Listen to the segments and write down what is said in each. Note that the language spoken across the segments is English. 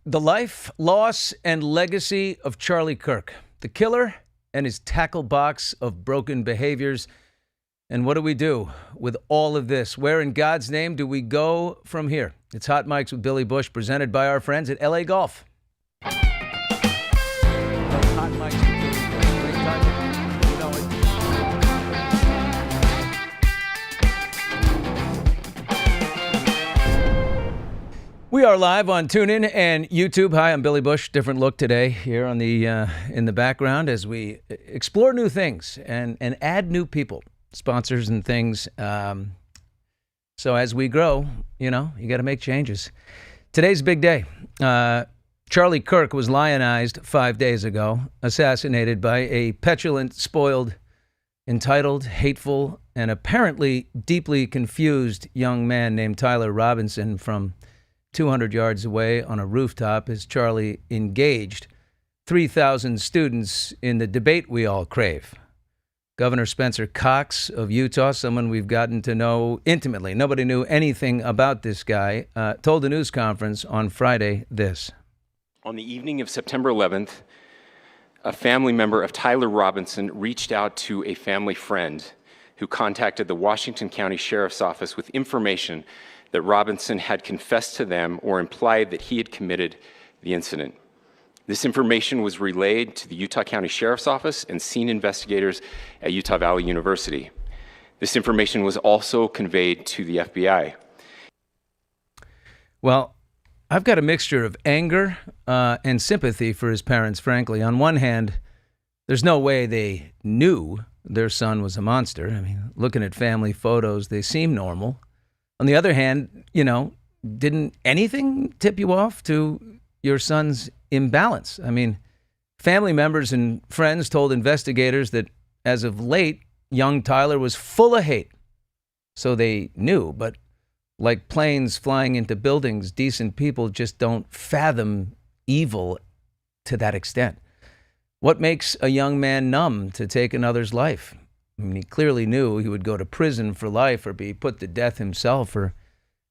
The life, loss, and legacy of Charlie Kirk, the killer and his tackle box of broken behaviors. And what do we do with all of this? Where in God's name do we go from here? It's Hot Mics with Billy Bush, presented by our friends at LA Golf. Hot Mics with Billy Bush. Great time. You know it. We are live on TuneIn and YouTube. Hi, I'm Billy Bush. Different look today here on the in the background as we explore new things and add new people, sponsors and things. So as we grow, you got to make changes. Today's a big day. Charlie Kirk was lionized 5 days ago, assassinated by a petulant, spoiled, entitled, hateful, and apparently deeply confused young man named Tyler Robinson from 200 yards away on a rooftop as Charlie engaged 3,000 students in the debate we all crave. Governor Spencer Cox of Utah, someone we've gotten to know intimately, nobody knew anything about this guy, told a news conference on Friday this. On the evening of September 11th, a family member of Tyler Robinson reached out to a family friend who contacted the Washington County Sheriff's Office with information that Robinson had confessed to them or implied that he had committed the incident. This information was relayed to the Utah County Sheriff's Office and scene investigators at Utah Valley University. This information was also conveyed to the FBI. Well, I've got a mixture of anger and sympathy for his parents, frankly. On one hand, there's no way they knew their son was a monster. I mean, looking at family photos, they seem normal. On the other hand, didn't anything tip you off to your son's imbalance? I mean, family members and friends told investigators that as of late, young Tyler was full of hate. So they knew, but like planes flying into buildings, decent people just don't fathom evil to that extent. What makes a young man numb to take another's life? I mean, he clearly knew he would go to prison for life or be put to death himself. Or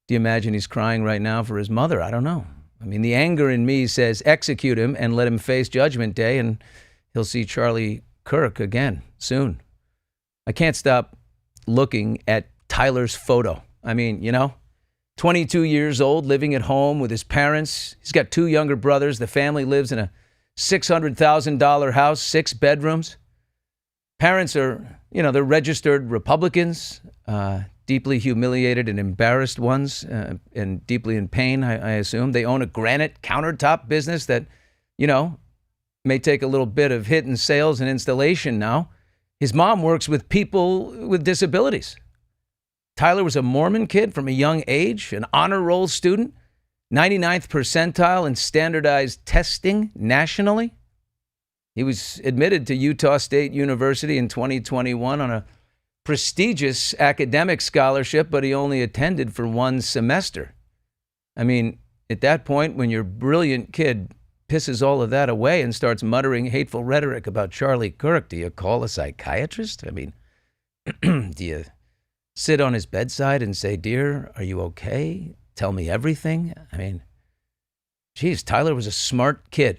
do you imagine he's crying right now for his mother? I don't know. I mean, the anger in me says execute him and let him face Judgment Day, and he'll see Charlie Kirk again soon. I can't stop looking at Tyler's photo. I mean, 22 years old, living at home with his parents. He's got two younger brothers. The family lives in a $600,000 house, 6 bedrooms. Parents are, they're registered Republicans, deeply humiliated and embarrassed ones, and deeply in pain, I assume. They own a granite countertop business that, may take a little bit of hit in sales and installation now. His mom works with people with disabilities. Tyler was a Mormon kid from a young age, an honor roll student, 99th percentile in standardized testing nationally. He was admitted to Utah State University in 2021 on a prestigious academic scholarship, but he only attended for 1 semester. I mean, at that point, when your brilliant kid pisses all of that away and starts muttering hateful rhetoric about Charlie Kirk, do you call a psychiatrist? I mean, do you sit on his bedside and say, "Dear, are you okay? Tell me everything"? I mean, geez, Tyler was a smart kid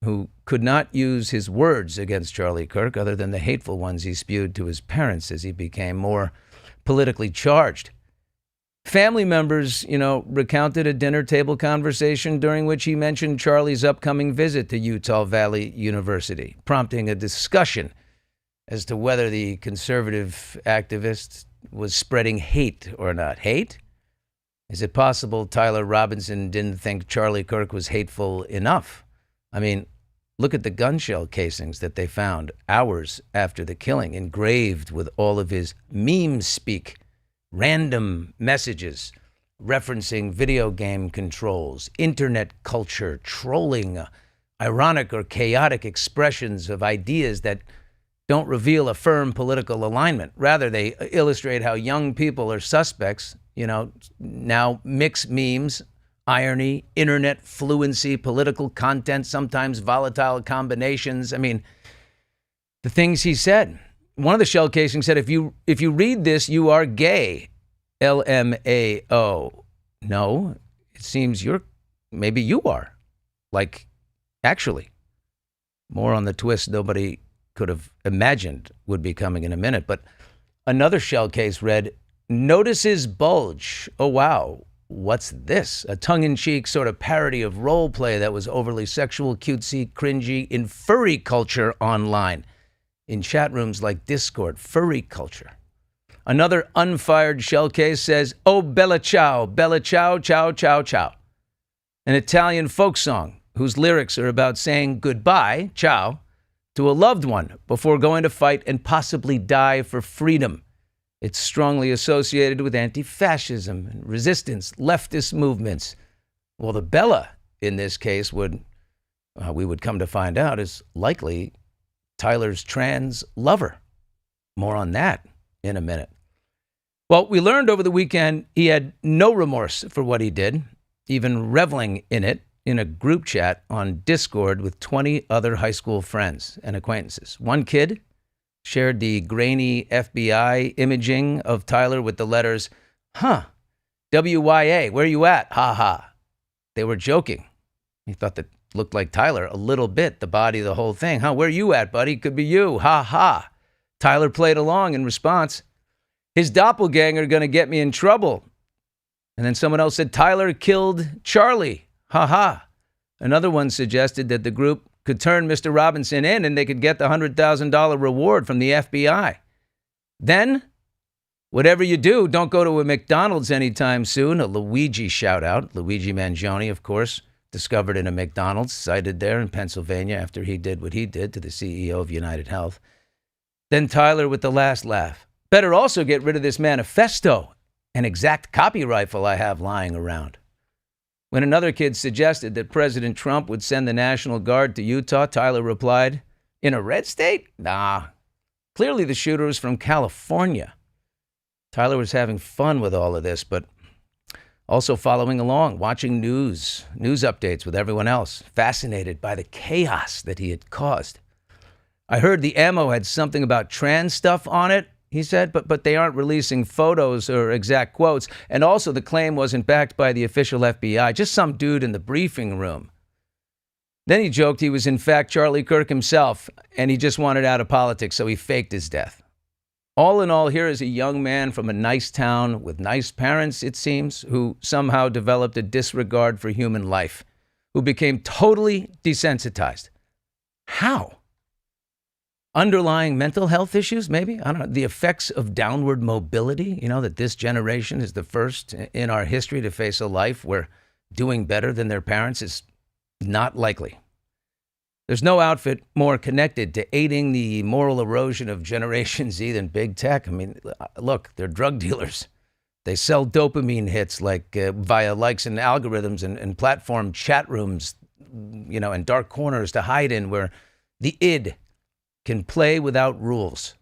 who could not use his words against Charlie Kirk other than the hateful ones he spewed to his parents as he became more politically charged. Family members, recounted a dinner table conversation during which he mentioned Charlie's upcoming visit to Utah Valley University, prompting a discussion as to whether the conservative activist was spreading hate or not. Hate? Is it possible Tyler Robinson didn't think Charlie Kirk was hateful enough? I mean, look at the gun shell casings that they found hours after the killing, engraved with all of his meme speak, random messages referencing video game controls, internet culture, trolling, ironic or chaotic expressions of ideas that don't reveal a firm political alignment. Rather, they illustrate how young people are suspects, now mix memes, irony, internet fluency, political content, sometimes volatile combinations. I mean, the things he said. One of the shell casings said, if you read this, you are gay. LMAO. No, it seems maybe you are. Like, actually, more on the twist nobody could have imagined would be coming in a minute. But another shell case read, "Notices bulge. Oh, wow. What's this?" A tongue-in-cheek sort of parody of role play that was overly sexual, cutesy, cringy in furry culture online. In chat rooms like Discord, furry culture. Another unfired shell case says, "Oh, bella ciao, ciao, ciao, ciao." An Italian folk song whose lyrics are about saying goodbye, ciao, to a loved one before going to fight and possibly die for freedom. It's strongly associated with anti-fascism and resistance, leftist movements. Well, the Bella in this case we would come to find out, is likely Tyler's trans lover. More on that in a minute. Well, we learned over the weekend he had no remorse for what he did, even reveling in it in a group chat on Discord with 20 other high school friends and acquaintances. One kid shared the grainy FBI imaging of Tyler with the letters, WYA, where you at? Ha ha. They were joking. He thought that looked like Tyler a little bit, the body, the whole thing. Where you at, buddy? Could be you. Ha ha. Tyler played along in response. His doppelganger gonna get me in trouble. And then someone else said, Tyler killed Charlie. Ha ha. Another one suggested that the group could turn Mr. Robinson in and they could get the $100,000 reward from the FBI. Then, whatever you do, don't go to a McDonald's anytime soon. A Luigi shout out. Luigi Mangione, of course, discovered in a McDonald's, cited there in Pennsylvania after he did what he did to the CEO of United Health. Then Tyler with the last laugh. Better also get rid of this manifesto, an exact copy rifle I have lying around. When another kid suggested that President Trump would send the National Guard to Utah, Tyler replied, in a red state? Nah. Clearly the shooter was from California. Tyler was having fun with all of this, but also following along, watching news updates with everyone else, fascinated by the chaos that he had caused. I heard the ammo had something about trans stuff on it, he said, but they aren't releasing photos or exact quotes. And also the claim wasn't backed by the official FBI, just some dude in the briefing room. Then he joked he was in fact Charlie Kirk himself, and he just wanted out of politics, so he faked his death. All in all, here is a young man from a nice town with nice parents, it seems, who somehow developed a disregard for human life, who became totally desensitized. How? Underlying mental health issues, maybe? I don't know. The effects of downward mobility, that this generation is the first in our history to face a life where doing better than their parents is not likely. There's no outfit more connected to aiding the moral erosion of Generation Z than big tech. I mean, look, they're drug dealers. They sell dopamine hits like via likes and algorithms and platform chat rooms, and dark corners to hide in where the id can play without rules.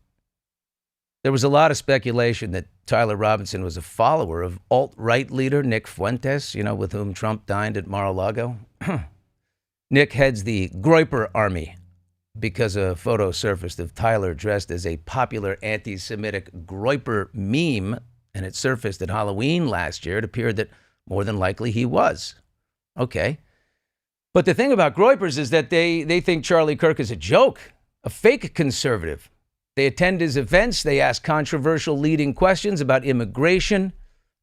There was a lot of speculation that Tyler Robinson was a follower of alt-right leader Nick Fuentes, with whom Trump dined at Mar-a-Lago. Nick heads the Groyper Army because a photo surfaced of Tyler dressed as a popular anti-Semitic Groyper meme, and it surfaced at Halloween last year. It appeared that more than likely he was. Okay. But the thing about Groypers is that they think Charlie Kirk is a joke, a fake conservative. They attend his events. They ask controversial leading questions about immigration,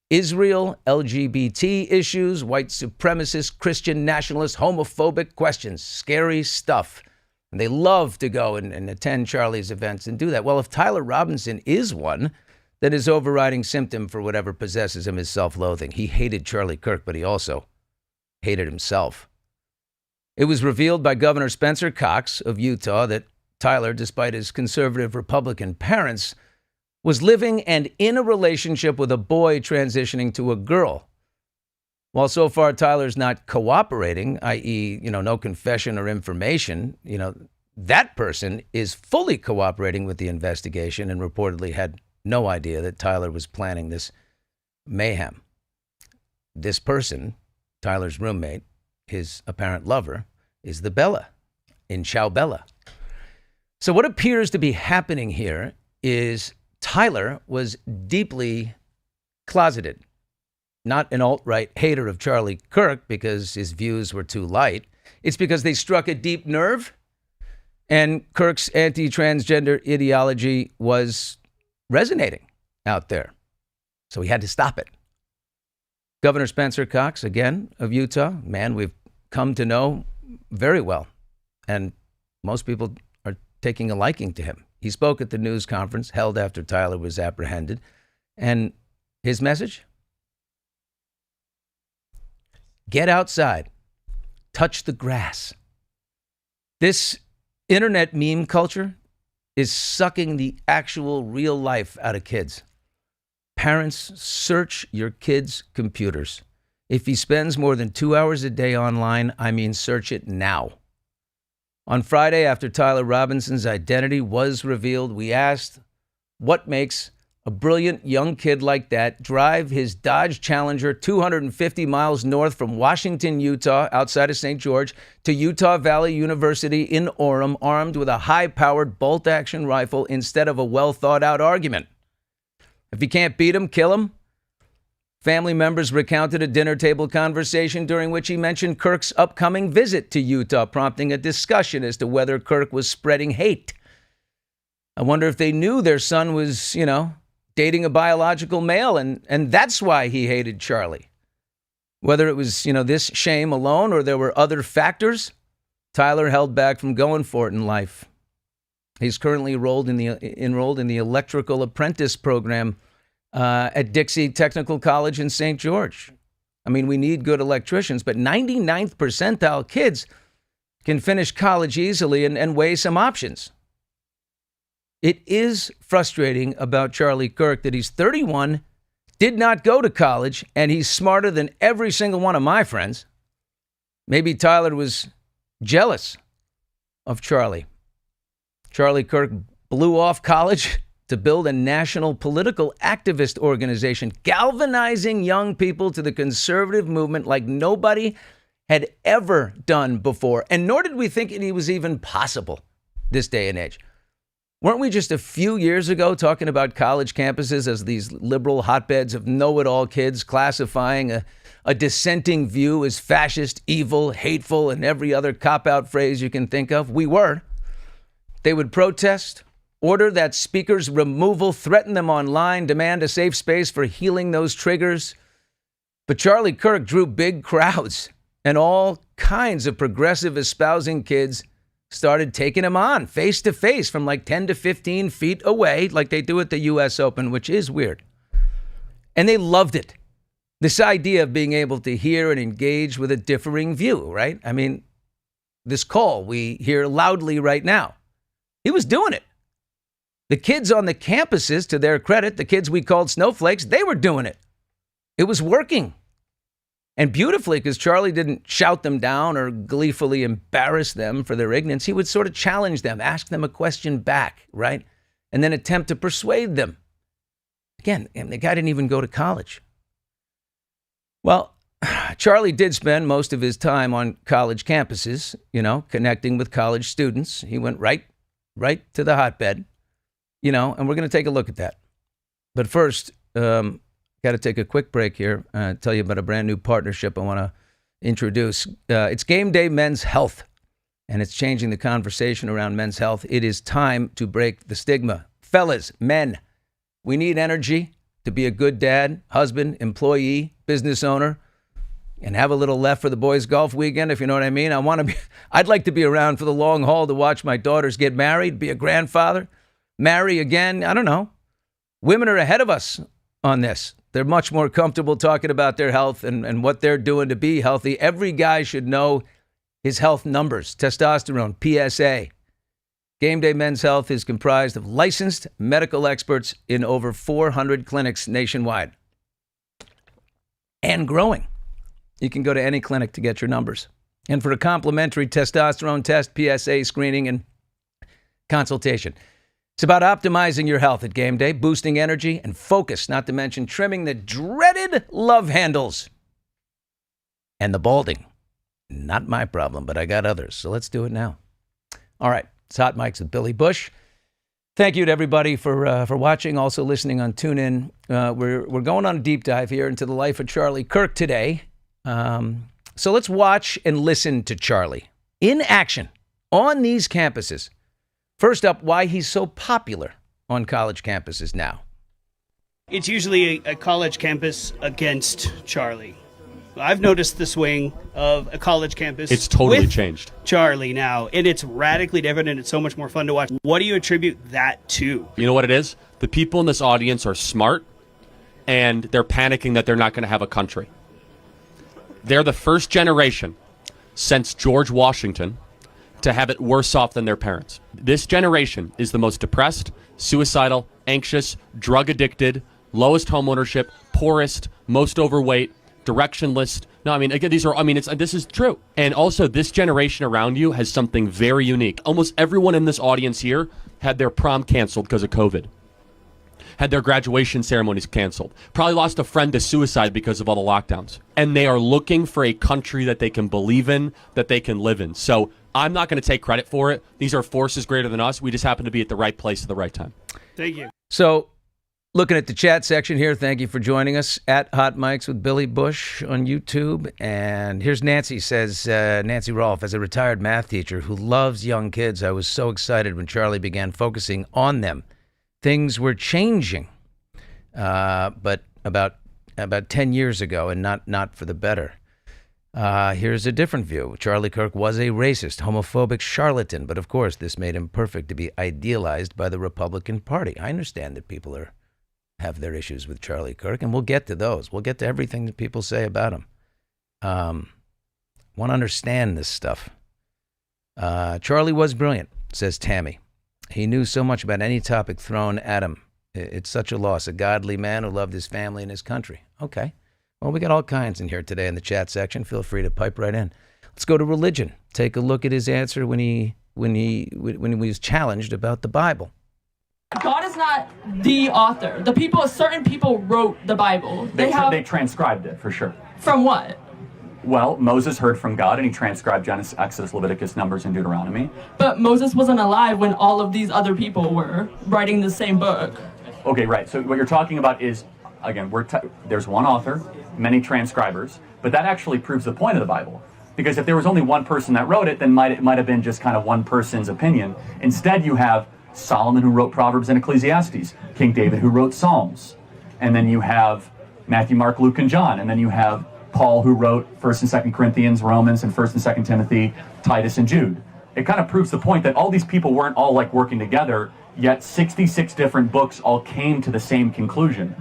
Israel, LGBT issues, white supremacist, Christian nationalist, homophobic questions. Scary stuff. And they love to go and attend Charlie's events and do that. Well, if Tyler Robinson is one, then his overriding symptom for whatever possesses him is self-loathing. He hated Charlie Kirk, but he also hated himself. It was revealed by Governor Spencer Cox of Utah that Tyler, despite his conservative Republican parents, was living and in a relationship with a boy transitioning to a girl. While so far Tyler's not cooperating, i.e., no confession or information, that person is fully cooperating with the investigation and reportedly had no idea that Tyler was planning this mayhem. This person, Tyler's roommate, his apparent lover, is the Bella in Ciao Bella. So what appears to be happening here is Tyler was deeply closeted, not an alt-right hater of Charlie Kirk because his views were too light. It's because they struck a deep nerve, and Kirk's anti-transgender ideology was resonating out there. So he had to stop it. Governor Spencer Cox, again, of Utah, man we've come to know very well. And most people are taking a liking to him. He spoke at the news conference held after Tyler was apprehended. And his message? Get outside. Touch the grass. This internet meme culture is sucking the actual real life out of kids. Parents, search your kids' computers. If he spends more than 2 hours a day online, I mean search it now. On Friday, after Tyler Robinson's identity was revealed, we asked what makes a brilliant young kid like that drive his Dodge Challenger 250 miles north from Washington, Utah, outside of St. George, to Utah Valley University in Orem, armed with a high-powered bolt-action rifle instead of a well-thought-out argument. If you can't beat him, kill him. Family members recounted a dinner table conversation during which he mentioned Kirk's upcoming visit to Utah, prompting a discussion as to whether Kirk was spreading hate. I wonder if they knew their son was, dating a biological male, and that's why he hated Charlie. Whether it was, this shame alone or there were other factors, Tyler held back from going for it in life. He's currently enrolled in the electrical apprentice program at Dixie Technical College in St. George. I mean, we need good electricians, but 99th percentile kids can finish college easily and weigh some options. It is frustrating about Charlie Kirk that he's 31, did not go to college, and he's smarter than every single one of my friends. Maybe Tyler was jealous of Charlie. Charlie Kirk blew off college to build a national political activist organization, galvanizing young people to the conservative movement like nobody had ever done before. And nor did we think it was even possible this day and age. Weren't we just a few years ago talking about college campuses as these liberal hotbeds of know-it-all kids, classifying a dissenting view as fascist, evil, hateful, and every other cop-out phrase you can think of? We were. They would protest, order that speaker's removal, threaten them online, demand a safe space for healing those triggers. But Charlie Kirk drew big crowds, and all kinds of progressive espousing kids started taking him on face to face from like 10 to 15 feet away, like they do at the U.S. Open, which is weird. And they loved it. This idea of being able to hear and engage with a differing view, right? I mean, this call we hear loudly right now. He was doing it. The kids on the campuses, to their credit, the kids we called snowflakes, they were doing it. It was working. And beautifully, because Charlie didn't shout them down or gleefully embarrass them for their ignorance. He would sort of challenge them, ask them a question back, right? And then attempt to persuade them. Again, the guy didn't even go to college. Well, Charlie did spend most of his time on college campuses, connecting with college students. He went right to the hotbed, and we're going to take a look at that. But first, got to take a quick break here and tell you about a brand new partnership I want to introduce. It's Game Day Men's Health, and it's changing the conversation around men's health. It is time to break the stigma. Fellas, men, we need energy to be a good dad, husband, employee, business owner, and have a little left for the boys' golf weekend, if you know what I mean. I'd like to be around for the long haul to watch my daughters get married, be a grandfather, marry again. I don't know. Women are ahead of us on this. They're much more comfortable talking about their health and what they're doing to be healthy. Every guy should know his health numbers, testosterone, PSA. Game Day Men's Health is comprised of licensed medical experts in over 400 clinics nationwide. And growing. You can go to any clinic to get your numbers. And for a complimentary testosterone test, PSA screening, and consultation. It's about optimizing your health at Game Day, boosting energy and focus, not to mention trimming the dreaded love handles and the balding. Not my problem, but I got others, so let's do it now. All right, it's Hot Mics with Billy Bush. Thank you to everybody for watching, also listening on TuneIn. We're going on a deep dive here into the life of Charlie Kirk today. So let's watch and listen to Charlie in action on these campuses. First up, why he's so popular on college campuses now. It's usually a college campus against Charlie. I've noticed the swing of a college campus. It's totally with changed. Charlie now, and it's radically different, and it's so much more fun to watch. What do you attribute that to? You know what it is? The people in this audience are smart, and they're panicking that they're not going to have a country. They're the first generation since George Washington to have it worse off than their parents. This generation is the most depressed, suicidal, anxious, drug addicted, lowest home ownership, poorest, most overweight, directionless. No, I mean, again, this is true. And also, this generation around you has something very unique. Almost everyone in this audience here had their prom canceled because of COVID. Had their graduation ceremonies canceled. Probably lost a friend to suicide because of all the lockdowns. And they are looking for a country that they can believe in, that they can live in. So I'm not going to take credit for it. These are forces greater than us. We just happen to be at the right place at the right time. Thank you. So, looking at the chat section here, thank you for joining us at Hot Mics with Billy Bush on YouTube. And here's Nancy says, Nancy Rolfe, as a retired math teacher who loves young kids, I was so excited when Charlie began focusing on them. Things were changing, but about 10 years ago, and not for the better. Here's a different view. Charlie Kirk was a racist, homophobic charlatan, but of course this made him perfect to be idealized by the Republican Party. I understand that people have their issues with Charlie Kirk, and we'll get to those. We'll get to everything that people say about him. Want to understand this stuff. Charlie was brilliant, says Tammy. He knew so much about any topic thrown at him. It's such a loss. A godly man who loved his family and his country. Okay. Well, we got all kinds in here today in the chat section. Feel free to pipe right in. Let's go to religion. Take a look at his answer when he was challenged about the Bible. God is not the author. Certain people wrote the Bible. They transcribed it, for sure. From what? Well, Moses heard from God, and he transcribed Genesis, Exodus, Leviticus, Numbers, and Deuteronomy. But Moses wasn't alive when all of these other people were writing the same book. Okay, right. So what you're talking about is, again, there's one author, many transcribers, but that actually proves the point of the Bible. Because if there was only one person that wrote it, then it might have been just kind of one person's opinion. Instead, you have Solomon, who wrote Proverbs and Ecclesiastes, King David, who wrote Psalms, and then you have Matthew, Mark, Luke, and John, and then you have Paul, who wrote 1st and 2nd Corinthians, Romans, and 1st and 2nd Timothy, Titus, and Jude. It kind of proves the point that all these people weren't all like working together, yet 66 different books all came to the same conclusion.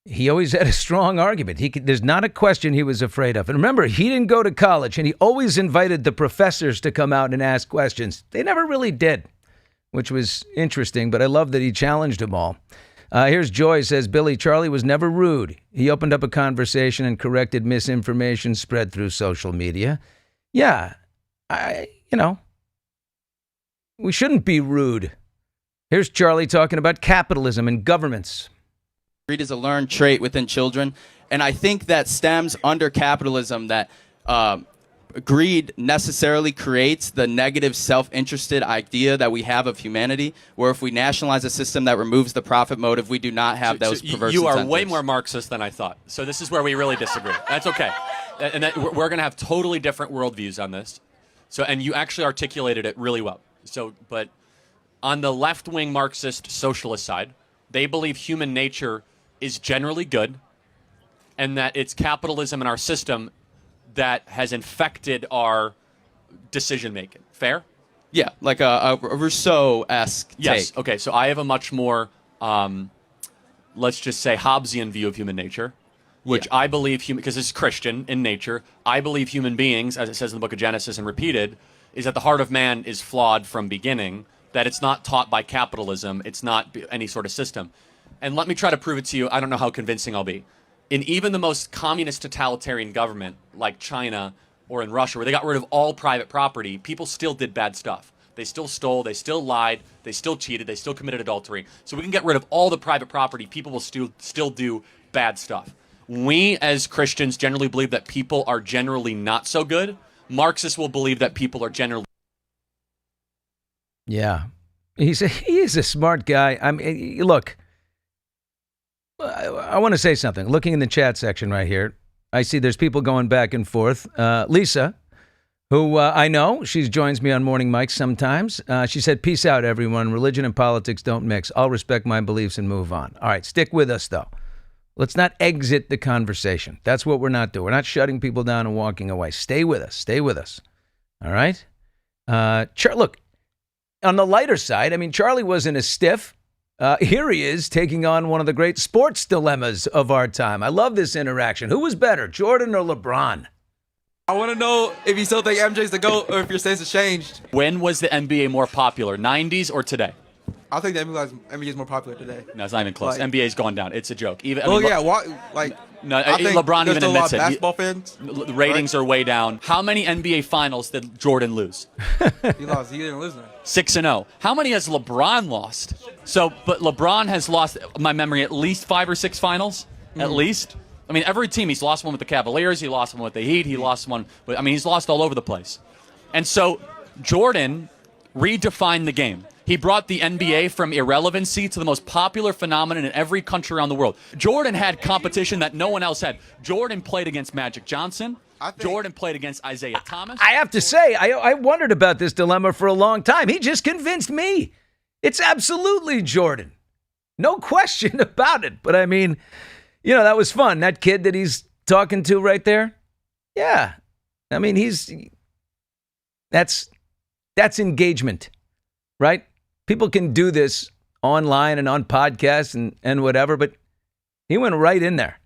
He always had a strong argument. There's not a question he was afraid of. And remember, he didn't go to college, and he always invited the professors to come out and ask questions. They never really did, which was interesting, but I love that he challenged them all. Here's Joy, says, Billy, Charlie was never rude. He opened up a conversation and corrected misinformation spread through social media. Yeah, we shouldn't be rude. Here's Charlie talking about capitalism and governments. Greed is a learned trait within children, and I think that stems under capitalism that greed necessarily creates the negative self-interested idea that we have of humanity, where if we nationalize a system that removes the profit motive, we do not have those perverse You are incentives. way more Marxist than I thought. So this is where we really disagree. That's okay. And we're going to have totally different worldviews on this. And you actually articulated it really well. But on the left-wing Marxist socialist side, they believe human nature is generally good, and that it's capitalism in our system that has infected our decision-making. Fair? Yeah, like a Rousseau-esque Yes. take. Okay, so I have a much more, let's just say, Hobbesian view of human nature, which I believe, because it's Christian in nature, I believe human beings, as it says in the book of Genesis and repeated, is that the heart of man is flawed from beginning, that it's not taught by capitalism, it's not any sort of system. And let me try to prove it to you. I don't know how convincing I'll be. In even the most communist totalitarian government, like China or in Russia, where they got rid of all private property, people still did bad stuff. They still stole, they still lied, they still cheated, they still committed adultery. So we can get rid of all the private property, people will still do bad stuff. We, as Christians, generally believe that people are generally not so good. Marxists will believe that people are generally... Yeah. He is a smart guy. I mean, look, I want to say something. Looking in the chat section right here, I see there's people going back and forth. Lisa, who I know, she joins me on Morning Mike sometimes. She said, peace out, everyone. Religion and politics don't mix. I'll respect my beliefs and move on. All right, stick with us, though. Let's not exit the conversation. That's what we're not doing. We're not shutting people down and walking away. Stay with us. Stay with us. All right? Look, on the lighter side, I mean, Charlie wasn't as stiff. Here he is taking on one of the great sports dilemmas of our time. I love this interaction. Who was better, Jordan or LeBron? I want to know if you still think MJ's the GOAT or if your stance has changed. When was the NBA more popular, 90s or today? I think the NBA is more popular today. No, it's not even close. NBA's gone down. It's a joke. I think LeBron even admits it. Basketball fans. The ratings are way down. How many NBA finals did Jordan lose? He lost. He didn't lose none. 6-0. How many has LeBron lost? But LeBron has lost, my memory, at least 5 or 6 finals. At least. I mean, every team. He's lost one with the Cavaliers. He lost one with the Heat. He lost one. He's lost all over the place. And so Jordan redefined the game. He brought the NBA from irrelevancy to the most popular phenomenon in every country around the world. Jordan had competition that no one else had. Jordan played against Magic Johnson. Jordan played against Isaiah Thomas. I have to say, I wondered about this dilemma for a long time. He just convinced me. It's absolutely Jordan. No question about it. But I mean, that was fun. That kid that he's talking to right there. Yeah. I mean, that's engagement, right? People can do this online and on podcasts and whatever, but he went right in there.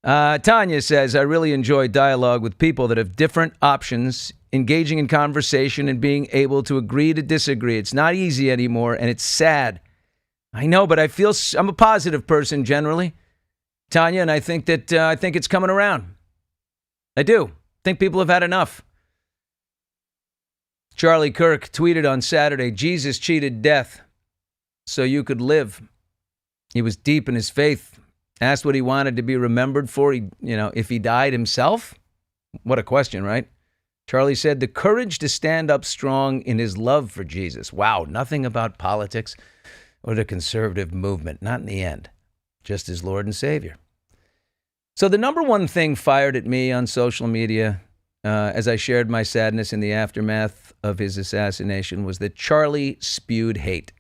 Tanya says, I really enjoy dialogue with people that have different options, engaging in conversation and being able to agree to disagree. It's not easy anymore, and it's sad. I know, but I'm a positive person generally, Tanya, and I think it's coming around. I do. I think people have had enough. Charlie Kirk tweeted on Saturday, Jesus cheated death so you could live. He was deep in his faith, asked what he wanted to be remembered for, if he died himself. What a question, right? Charlie said the courage to stand up strong in his love for Jesus. Wow, nothing about politics or the conservative movement, not in the end, just his Lord and Savior. So the number one thing fired at me on social media as I shared my sadness in the aftermath of his assassination was that Charlie spewed hate.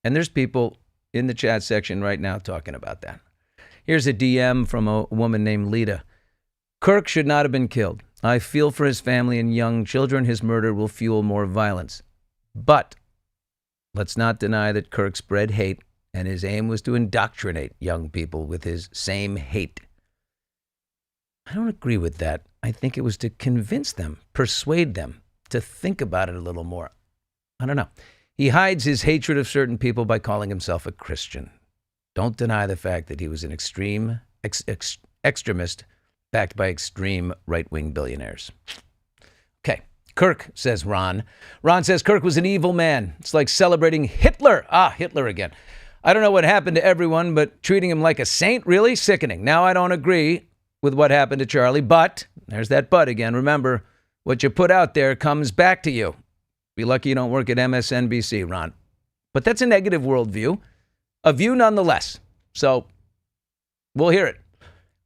And there's people in the chat section right now talking about that. Here's a DM from a woman named Lita. Kirk should not have been killed. I feel for his family and young children. His murder will fuel more violence. But let's not deny that Kirk spread hate, and his aim was to indoctrinate young people with his same hate. I don't agree with that. I think it was to convince them, persuade them to think about it a little more. I don't know. He hides his hatred of certain people by calling himself a Christian. Don't deny the fact that he was an extreme extremist backed by extreme right-wing billionaires. Okay. Kirk, says Ron. Ron says Kirk was an evil man. It's like celebrating Hitler. Hitler again. I don't know what happened to everyone, but treating him like a saint, really sickening. Now I don't agree with what happened to Charlie, but, there's that but again, remember, what you put out there comes back to you. Be lucky you don't work at MSNBC, Ron. But that's a negative worldview. A view nonetheless. So, we'll hear it.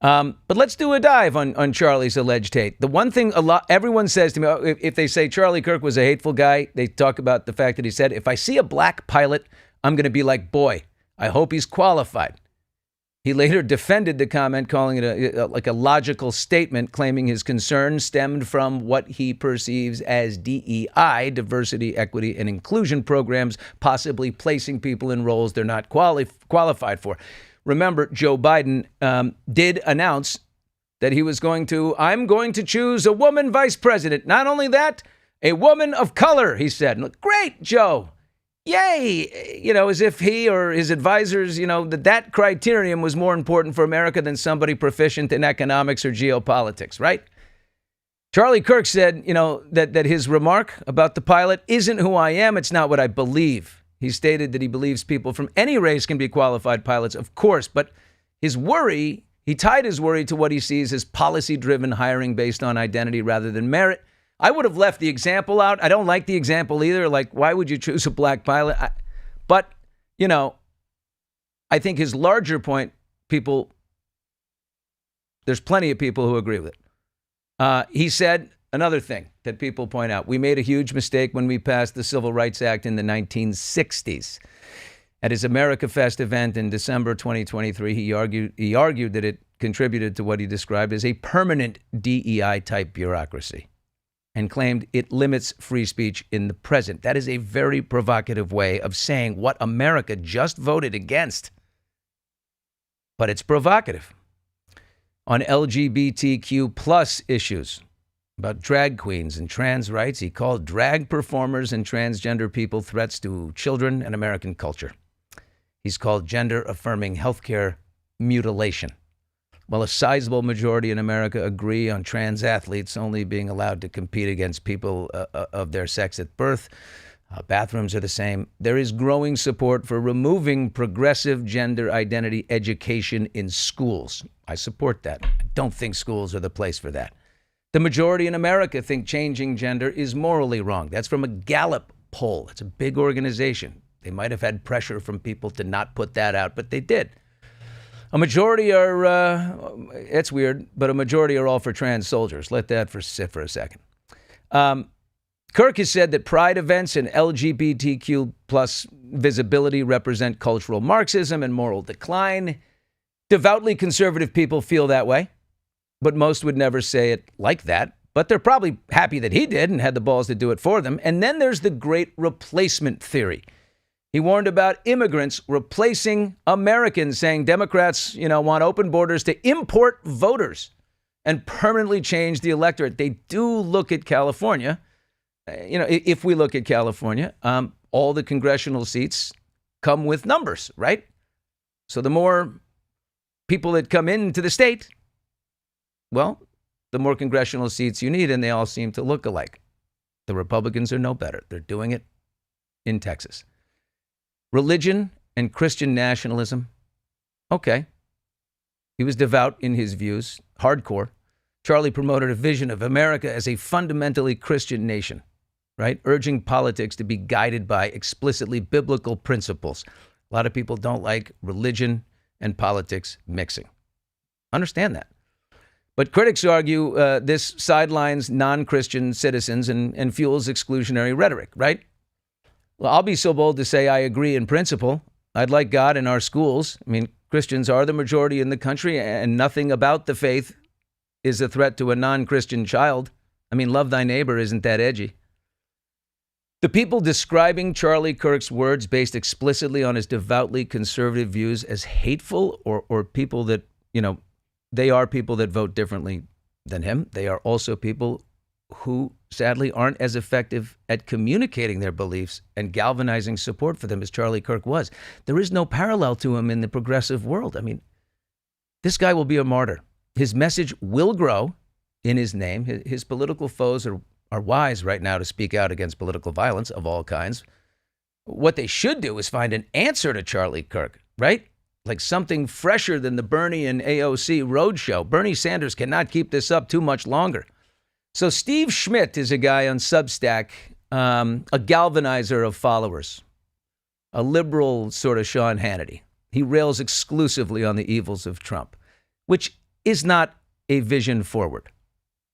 But let's do a dive on Charlie's alleged hate. The one thing everyone says to me, if they say Charlie Kirk was a hateful guy, they talk about the fact that he said, if I see a black pilot, I'm going to be like, boy, I hope he's qualified. He later defended the comment, calling it a logical statement, claiming his concern stemmed from what he perceives as DEI, diversity, equity, and inclusion programs, possibly placing people in roles they're not qualified for. Remember, Joe Biden did announce that I'm going to choose a woman vice president. Not only that, a woman of color, he said. Great, Joe. Yay, as if he or his advisors, that criterion was more important for America than somebody proficient in economics or geopolitics, right? Charlie Kirk said, that his remark about the pilot isn't who I am. It's not what I believe. He stated that he believes people from any race can be qualified pilots, of course, but he tied his worry to what he sees as policy-driven hiring based on identity rather than merit. I would have left the example out. I don't like the example either. Like, why would you choose a black pilot? But, I think his larger point, people There's plenty of people who agree with it. He said another thing that people point out. We made a huge mistake when we passed the Civil Rights Act in the 1960s. At his America Fest event in December 2023, he argued that it contributed to what he described as a permanent DEI-type bureaucracy and claimed it limits free speech in the present. That is a very provocative way of saying what America just voted against. But it's provocative. On LGBTQ plus issues about drag queens and trans rights, he called drag performers and transgender people threats to children and American culture. He's called gender-affirming healthcare mutilation. While a sizable majority in America agree on trans athletes only being allowed to compete against people of their sex at birth, bathrooms are the same, there is growing support for removing progressive gender identity education in schools. I support that. I don't think schools are the place for that. The majority in America think changing gender is morally wrong. That's from a Gallup poll. It's a big organization. They might have had pressure from people to not put that out, but they did. A majority are, it's weird, but a majority are all for trans soldiers. Let that sit for a second. Kirk has said that pride events and LGBTQ plus visibility represent cultural Marxism and moral decline. Devoutly conservative people feel that way, but most would never say it like that. But they're probably happy that he did and had the balls to do it for them. And then there's the great replacement theory. He warned about immigrants replacing Americans, saying Democrats, want open borders to import voters and permanently change the electorate. They do look at California. If we look at California, all the congressional seats come with numbers, right? So the more people that come into the state, well, the more congressional seats you need, and they all seem to look alike. The Republicans are no better. They're doing it in Texas. Religion and Christian nationalism. Okay. He was devout in his views, hardcore. Charlie promoted a vision of America as a fundamentally Christian nation, right? Urging politics to be guided by explicitly biblical principles. A lot of people don't like religion and politics mixing. Understand that. But critics argue this sidelines non-Christian citizens and fuels exclusionary rhetoric, right? Well, I'll be so bold to say I agree in principle. I'd like God in our schools. I mean, Christians are the majority in the country, and nothing about the faith is a threat to a non-Christian child. I mean, love thy neighbor isn't that edgy. The people describing Charlie Kirk's words based explicitly on his devoutly conservative views as hateful or people that, they are people that vote differently than him. They are also people who sadly aren't as effective at communicating their beliefs and galvanizing support for them as Charlie Kirk was. There is no parallel to him in the progressive world. I mean, this guy will be a martyr. His message will grow in his name. His political foes are wise right now to speak out against political violence of all kinds. What they should do is find an answer to Charlie Kirk, right? Like something fresher than the Bernie and AOC roadshow. Bernie Sanders cannot keep this up too much longer. So Steve Schmidt is a guy on Substack, a galvanizer of followers, a liberal sort of Sean Hannity. He rails exclusively on the evils of Trump, which is not a vision forward,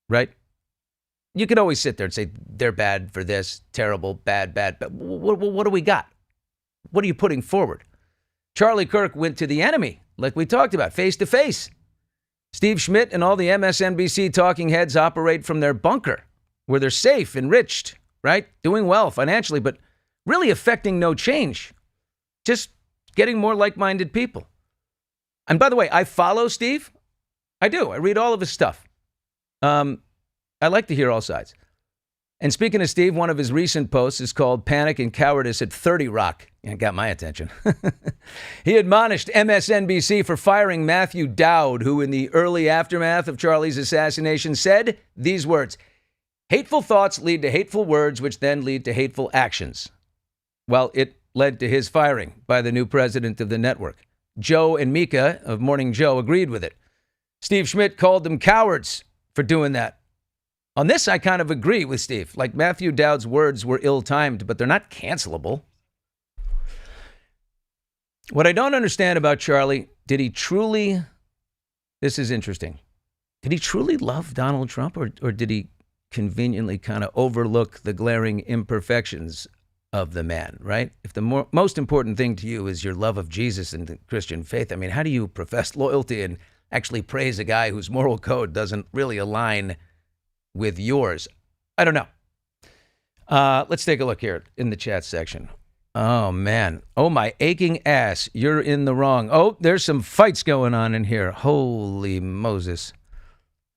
right? You could always sit there and say, they're bad for this, terrible, bad. But what do we got? What are you putting forward? Charlie Kirk went to the enemy, like we talked about, face to face. Steve Schmidt and all the MSNBC talking heads operate from their bunker, where they're safe, enriched, right? Doing well financially, but really affecting no change. Just getting more like-minded people. And by the way, I follow Steve. I do. I read all of his stuff. I like to hear all sides. And speaking of Steve, one of his recent posts is called Panic and Cowardice at 30 Rock. It got my attention. He admonished MSNBC for firing Matthew Dowd, who in the early aftermath of Charlie's assassination said these words: hateful thoughts lead to hateful words, which then lead to hateful actions. Well, it led to his firing by the new president of the network. Joe and Mika of Morning Joe agreed with it. Steve Schmidt called them cowards for doing that. On this, I kind of agree with Steve. Like, Matthew Dowd's words were ill-timed, but they're not cancelable. What I don't understand about Charlie, did he truly, this is interesting, Did he truly love Donald Trump, or did he conveniently kind of overlook the glaring imperfections of the man, right? If the most important thing to you is your love of Jesus and the Christian faith, I mean, how do you profess loyalty and actually praise a guy whose moral code doesn't really align with yours? I don't know. Let's take a look here in the chat section. Oh, man. Oh, my aching ass. You're in the wrong. Oh, there's some fights going on in here. Holy Moses.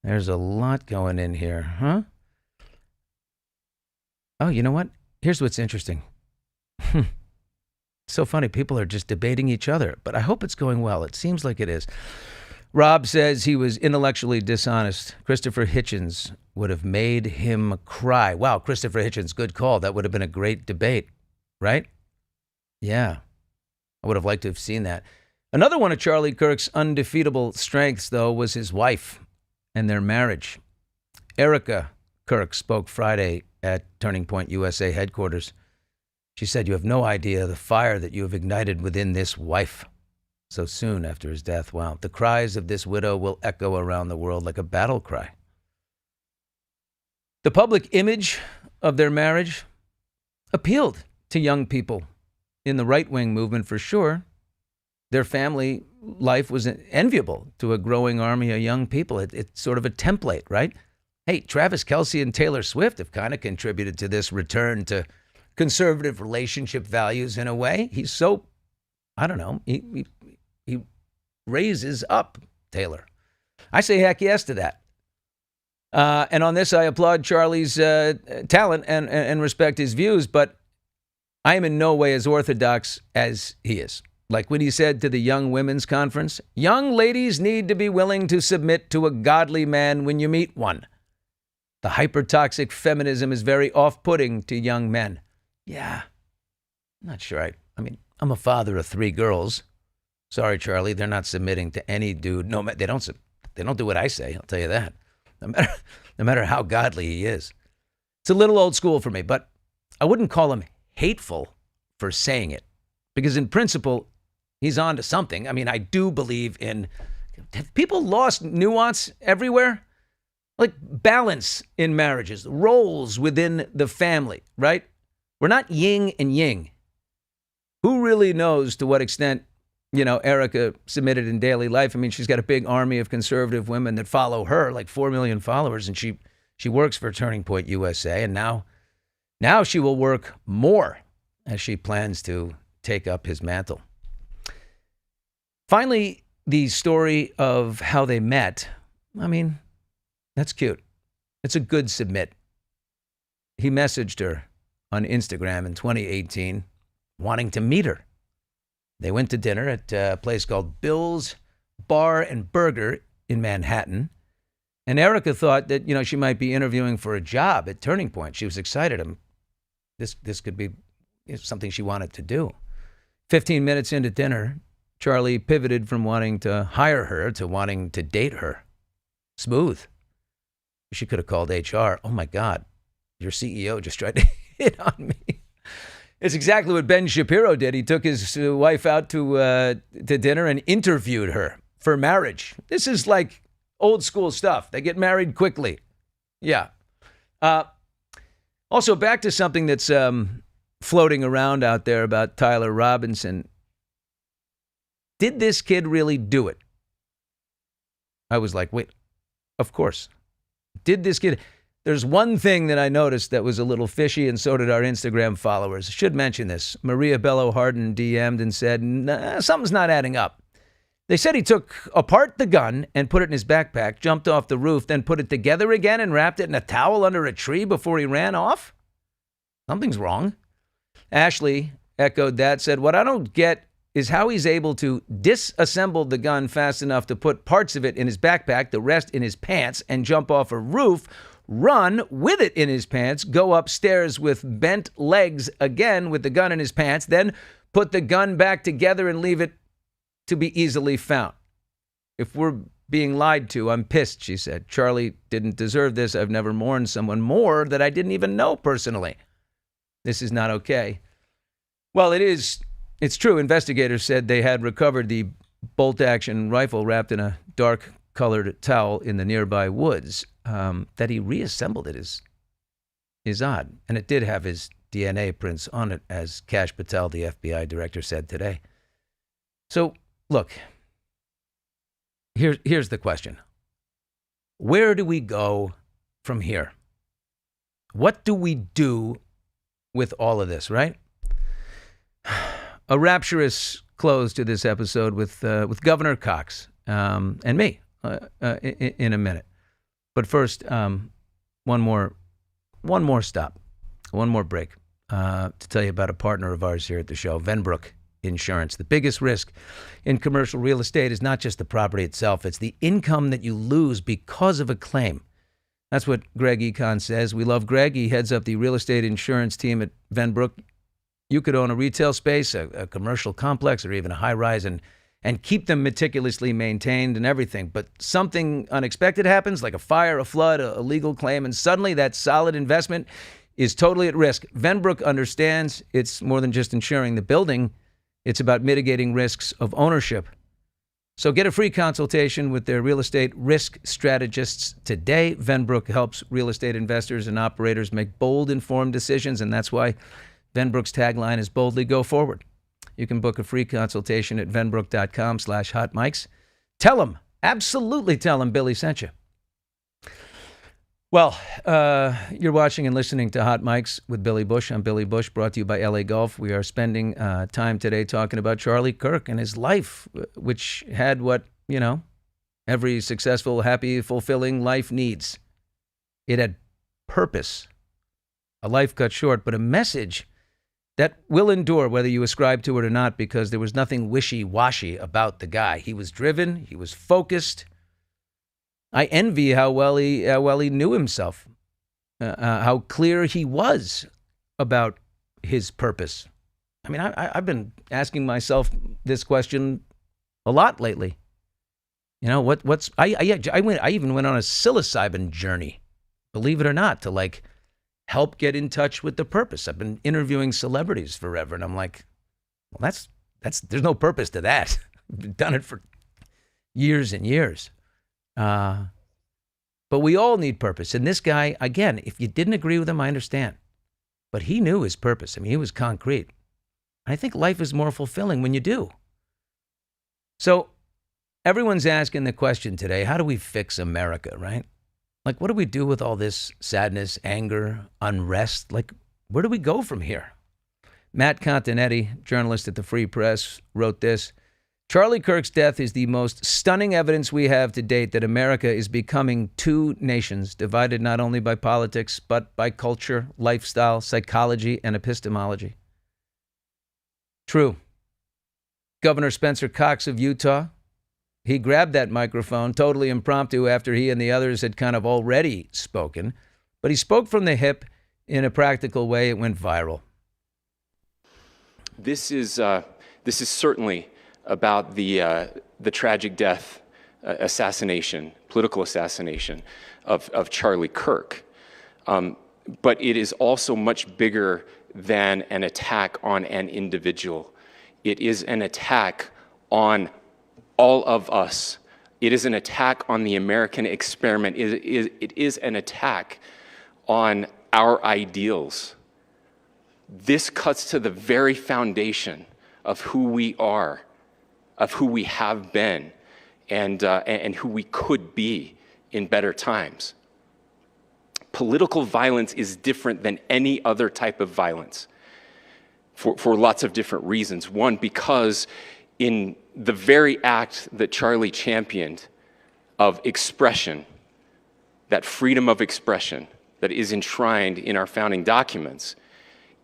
There's a lot going in here, huh? Oh, you know what? Here's what's interesting. So funny. People are just debating each other, but I hope it's going well. It seems like it is. Rob says he was intellectually dishonest. Christopher Hitchens would have made him cry. Wow, Christopher Hitchens, good call. That would have been a great debate, right? Yeah, I would have liked to have seen that. Another one of Charlie Kirk's undefeatable strengths, though, was his wife and their marriage. Erica Kirk spoke Friday at Turning Point USA headquarters. She said, "You have no idea the fire that you have ignited within this wife." So soon after his death, wow, the cries of this widow will echo around the world like a battle cry. The public image of their marriage appealed to young people in the right-wing movement for sure. Their family life was enviable to a growing army of young people. It's sort of a template, right? Hey, Travis Kelce and Taylor Swift have kind of contributed to this return to conservative relationship values in a way. He's so, I don't know, he raises up Taylor. I say heck yes to that. And on this, I applaud Charlie's talent and respect his views, but I am in no way as orthodox as he is. Like when he said to the Young Women's Conference, young ladies need to be willing to submit to a godly man when you meet one. The hyper-toxic feminism is very off-putting to young men. Yeah, I'm not sure. I mean, I'm a father of 3 girls. Sorry, Charlie, they're not submitting to any dude. No, they don't do what I say, I'll tell you that. No matter how godly he is. It's a little old school for me, but I wouldn't call him hateful for saying it. Because in principle, he's on to something. I mean, I do believe in... Have people lost nuance everywhere? Like balance in marriages, roles within the family, right? We're not yin and yang. Who really knows to what extent, Erica submitted in daily life? I mean, she's got a big army of conservative women that follow her, like 4 million followers, and she works for Turning Point USA, and now she will work more as she plans to take up his mantle. Finally, the story of how they met. I mean, that's cute. It's a good submit. He messaged her on Instagram in 2018, wanting to meet her. They went to dinner at a place called Bill's Bar and Burger in Manhattan. And Erica thought that, she might be interviewing for a job at Turning Point. She was excited. This could be something she wanted to do. 15 minutes into dinner, Charlie pivoted from wanting to hire her to wanting to date her. Smooth. She could have called HR. Oh, my God. Your CEO just tried to hit on me. It's exactly what Ben Shapiro did. He took his wife out to dinner and interviewed her for marriage. This is like old school stuff. They get married quickly. Yeah. Also, back to something that's floating around out there about Tyler Robinson. Did this kid really do it? I was like, wait, of course. Did this kid? There's one thing that I noticed that was a little fishy, and so did our Instagram followers. I should mention this. Maria Bello Harden DM'd and said, nah, something's not adding up. They said he took apart the gun and put it in his backpack, jumped off the roof, then put it together again and wrapped it in a towel under a tree before he ran off. Something's wrong. Ashley echoed that, said, what I don't get is how he's able to disassemble the gun fast enough to put parts of it in his backpack, the rest in his pants, and jump off a roof, run with it in his pants, go upstairs with bent legs again with the gun in his pants, then put the gun back together and leave it to be easily found. If we're being lied to, I'm pissed, she said. Charlie didn't deserve this. I've never mourned someone more that I didn't even know personally. This is not okay. Well, it's true. Investigators said they had recovered the bolt-action rifle wrapped in a dark colored towel in the nearby woods. That he reassembled it is odd. And it did have his DNA prints on it, as Kash Patel, the FBI director, said today. So, look, here's the question. Where do we go from here? What do we do with all of this, right? A rapturous close to this episode with Governor Cox and me in a minute. But first, one more stop, one more break to tell you about a partner of ours here at the show, Venbrook Insurance. The biggest risk in commercial real estate is not just the property itself, it's the income that you lose because of a claim. That's what Greg Econ says. We love Greg. He heads up the real estate insurance team at Venbrook. You could own a retail space, a commercial complex, or even a high-rise and keep them meticulously maintained and everything. But something unexpected happens, like a fire, a flood, a legal claim, and suddenly that solid investment is totally at risk. Venbrook understands it's more than just insuring the building. It's about mitigating risks of ownership. So get a free consultation with their real estate risk strategists today. Venbrook helps real estate investors and operators make bold, informed decisions, and that's why Venbrook's tagline is boldly go forward. You can book a free consultation at venbrook.com/hotmics. Tell them, absolutely tell them Billy sent you. Well, you're watching and listening to Hot Mics with Billy Bush. I'm Billy Bush, brought to you by LA Golf. We are spending time today talking about Charlie Kirk and his life, which had what, every successful, happy, fulfilling life needs. It had purpose, a life cut short, but a message that will endure whether you ascribe to it or not, because there was nothing wishy-washy about the guy. He was driven. He was focused. I envy how well he knew himself, how clear he was about his purpose. I mean, I've been asking myself this question a lot lately. I even went on a psilocybin journey, believe it or not, to help get in touch with the purpose. I've been interviewing celebrities forever, and I'm like, well, there's no purpose to that. I've done it for years and years. But we all need purpose. And this guy, again, if you didn't agree with him, I understand. But he knew his purpose. I mean, he was concrete. I think life is more fulfilling when you do. So everyone's asking the question today, how do we fix America, right? What do we do with all this sadness, anger, unrest? Where do we go from here? Matt Continetti, journalist at the Free Press, wrote this. Charlie Kirk's death is the most stunning evidence we have to date that America is becoming two nations, divided not only by politics, but by culture, lifestyle, psychology, and epistemology. True. Governor Spencer Cox of Utah, he grabbed that microphone totally impromptu after he and the others had kind of already spoken, but he spoke from the hip in a practical way. It went viral. This is certainly about the tragic death, political assassination of Charlie Kirk. But it is also much bigger than an attack on an individual. It is an attack on all of us. It is an attack on the American experiment. It is an attack on our ideals. This cuts to the very foundation of who we are, of who we have been, and who we could be in better times. Political violence is different than any other type of violence for lots of different reasons. One, because in the very act that Charlie championed of expression, that freedom of expression that is enshrined in our founding documents,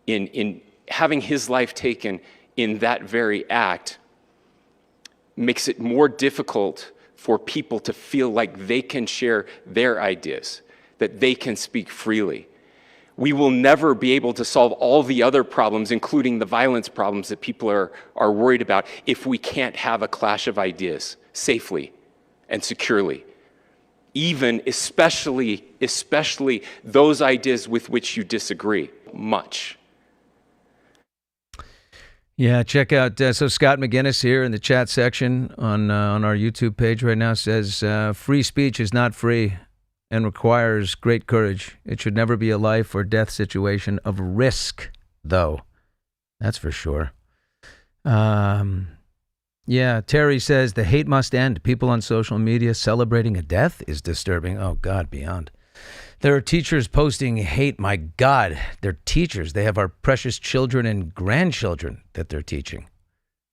in having his life taken in that very act, makes it more difficult for people to feel like they can share their ideas, that they can speak freely. We will never be able to solve all the other problems, including the violence problems that people are worried about, if we can't have a clash of ideas safely and securely. Especially those ideas with which you disagree much. Yeah, check out, so Scott McGinnis here in the chat section on our YouTube page right now says, free speech is not free and requires great courage. It should never be a life or death situation of risk, though. That's for sure. Yeah, Terry says, the hate must end. People on social media celebrating a death is disturbing. Oh, God, beyond. There are teachers posting hate. My God, they're teachers. They have our precious children and grandchildren that they're teaching.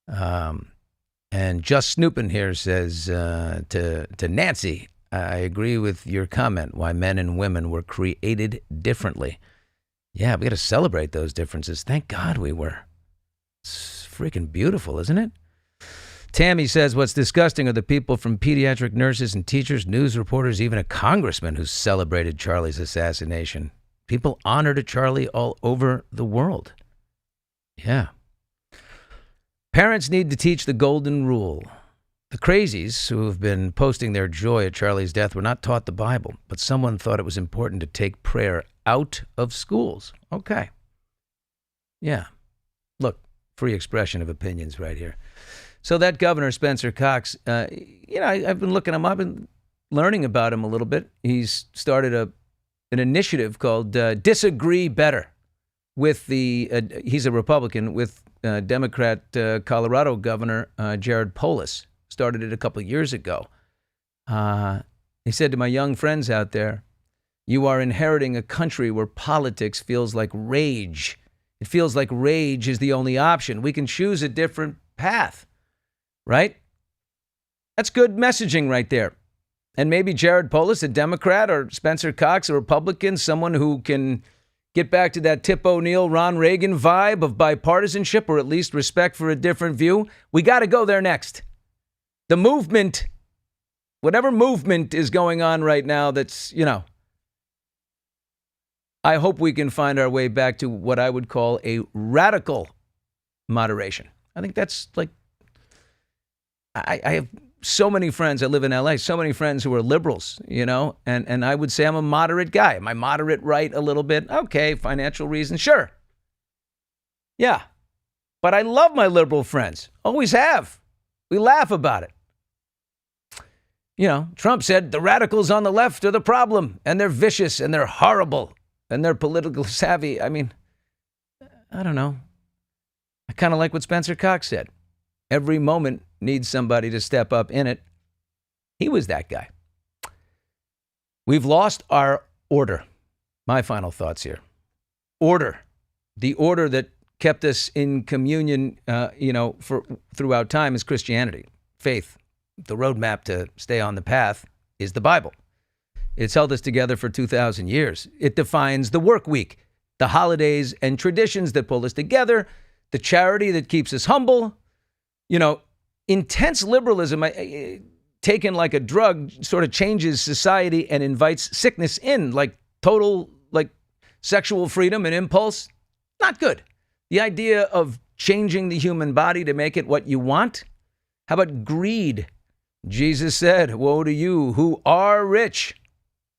And Just Snoopin' here says to Nancy, I agree with your comment, why men and women were created differently. Yeah, we got to celebrate those differences. Thank God we were. It's freaking beautiful, isn't it? Tammy says, what's disgusting are the people from pediatric nurses and teachers, news reporters, even a congressman who celebrated Charlie's assassination. People honored a Charlie all over the world. Yeah. Parents need to teach the golden rule. The crazies who have been posting their joy at Charlie's death were not taught the Bible, but someone thought it was important to take prayer out of schools. Okay. Yeah. Look, free expression of opinions right here. So that Governor Spencer Cox, I've been looking him up and learning about him a little bit. He's started an initiative called Disagree Better with he's a Republican, with Democrat Colorado Governor Jared Polis. Started it a couple of years ago. He said to my young friends out there, you are inheriting a country where politics feels like rage. It feels like rage is the only option. We can choose a different path. Right? That's good messaging right there. And maybe Jared Polis, a Democrat, or Spencer Cox, a Republican, someone who can get back to that Tip O'Neill, Ron Reagan vibe of bipartisanship, or at least respect for a different view. We got to go there next. The movement, whatever movement is going on right now that's, I hope we can find our way back to what I would call a radical moderation. I think that's like, I have so many friends. I live in LA, so many friends who are liberals, and I would say I'm a moderate guy. Am I moderate right a little bit? Okay, financial reasons, sure. Yeah, but I love my liberal friends. Always have. We laugh about it. Trump said the radicals on the left are the problem, and they're vicious, and they're horrible, and they're political savvy. I mean, I don't know. I kind of like what Spencer Cox said. Every moment needs somebody to step up in it. He was that guy. We've lost our order. My final thoughts here. Order. The order that kept us in communion, throughout time is Christianity. Faith. The roadmap to stay on the path is the Bible. It's held us together for 2,000 years. It defines the work week, the holidays and traditions that pull us together, the charity that keeps us humble. Intense liberalism, taken like a drug, sort of changes society and invites sickness in, like total, sexual freedom and impulse. Not good. The idea of changing the human body to make it what you want. How about greed? Jesus said, woe to you who are rich.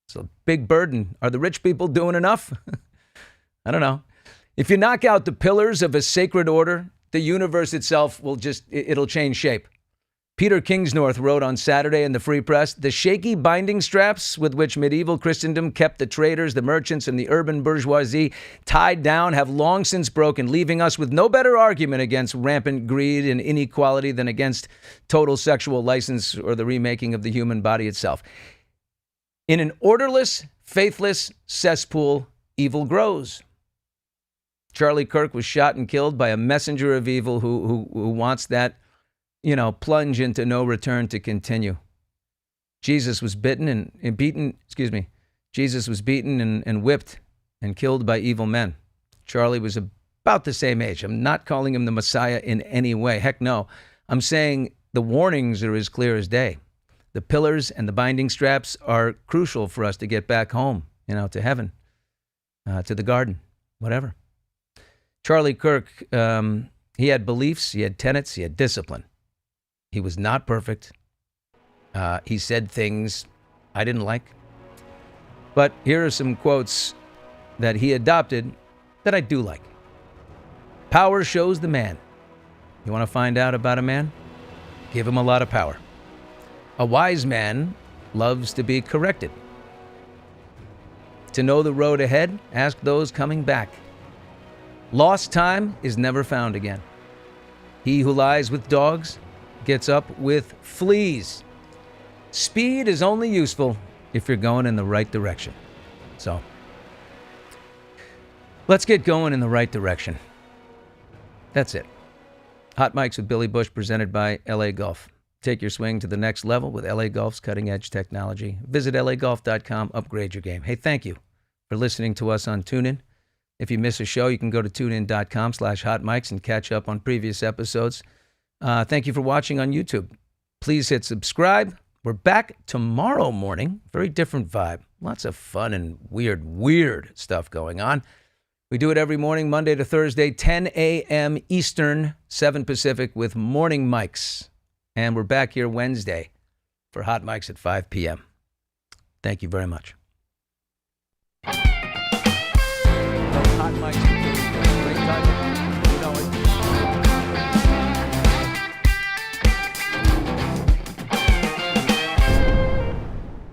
It's a big burden. Are the rich people doing enough? I don't know. If you knock out the pillars of a sacred order, the universe itself it'll change shape. Peter Kingsnorth wrote on Saturday in the Free Press, the shaky binding straps with which medieval Christendom kept the traders, the merchants, and the urban bourgeoisie tied down have long since broken, leaving us with no better argument against rampant greed and inequality than against total sexual license or the remaking of the human body itself. In an orderless, faithless cesspool, evil grows. Charlie Kirk was shot and killed by a messenger of evil who wants that, plunge into no return to continue. Jesus was beaten and whipped and killed by evil men. Charlie was about the same age. I'm not calling him the Messiah in any way. Heck no. I'm saying the warnings are as clear as day. The pillars and the binding straps are crucial for us to get back home, to heaven, to the garden, whatever. Charlie Kirk, he had beliefs, he had tenets, he had discipline. He was not perfect. He said things I didn't like. But here are some quotes that he adopted that I do like. Power shows the man. You want to find out about a man? Give him a lot of power. A wise man loves to be corrected. To know the road ahead, ask those coming back. Lost time is never found again. He who lies with dogs gets up with fleas. Speed is only useful if you're going in the right direction. So, let's get going in the right direction. That's it. Hot Mics with Billy Bush, presented by LA Golf. Take your swing to the next level with LA Golf's cutting-edge technology. Visit lagolf.com, upgrade your game. Hey, thank you for listening to us on TuneIn. If you miss a show, you can go to tunein.com/hotmics and catch up on previous episodes. Thank you for watching on YouTube. Please hit subscribe. We're back tomorrow morning. Very different vibe. Lots of fun and weird stuff going on. We do it every morning, Monday to Thursday, 10 a.m. Eastern, 7 Pacific, with morning mics. And we're back here Wednesday for Hot Mics at 5 p.m. Thank you very much.